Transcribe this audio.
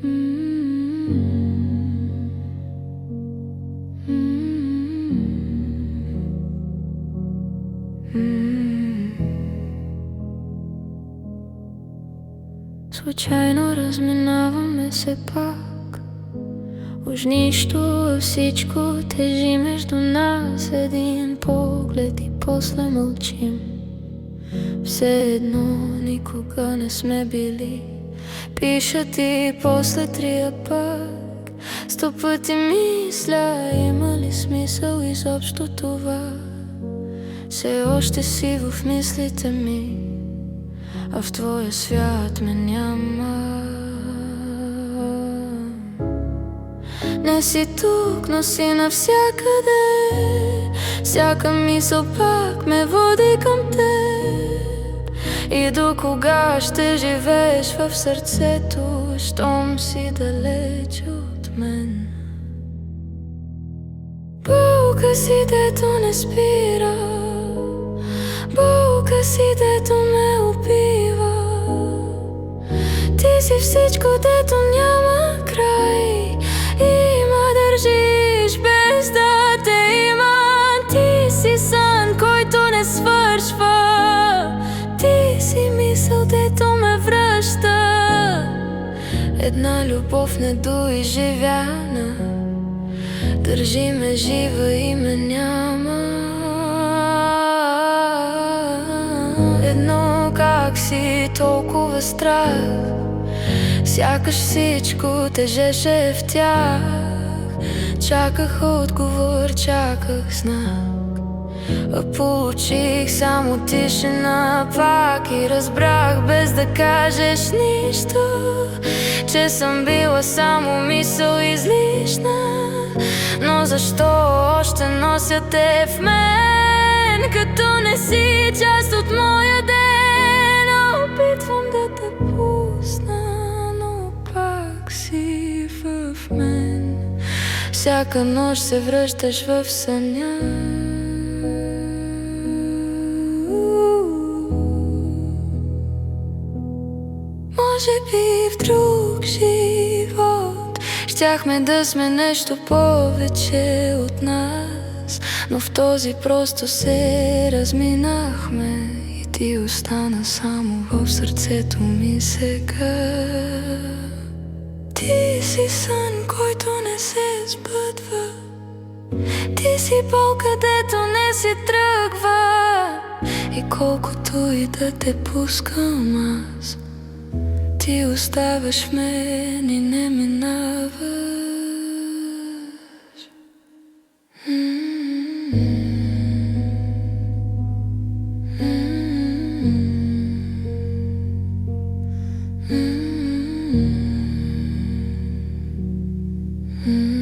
Случайно разминаваме се пак. Уж нищо, а всичко тежи между нас. Един поглед и после мълчим. Все едно никога не сме били. Пиша ти после трия пак. 100 пъти мисля, има ли смисъл изобщо това? Все още си в мислите ми, а в твоя свят ме няма. Не си тук, но си навсякъде. Всяка мисъл пак ме води към теб. И до кога ще живееш в сърцето, щом си далеч от мен? Болка си, дето не спира, болка си, дето ме убива. Ти си всичко, дето няма край. Има държиш без да те има. Ти си сън, който не свършва. Ти си мисъл, дето ме връща. Една любов недоизживяна държи ме жива и ме няма. Едно как си толкова страх, сякаш всичко тежеше в тях. Чаках отговор, чаках знак, а получих само тишина пак. И разбрах без да кажеш нищо, че съм била само мисъл излишна. Но защо още нося те в мен, като не си част от моя ден? Опитвам да те пусна, но пак си в мен. Всяка нощ се връщаш в съня. Може би в друг живот щяхме да сме нещо повече от нас, но в този просто се разминахме. И ти остана само в сърцето ми сега. Ти си сън, който не се сбъдва. Ти си болка, дето не си тръгва. И колкото и да те пускам аз, ти оставаш в мен и не минаваш. Mm-hmm.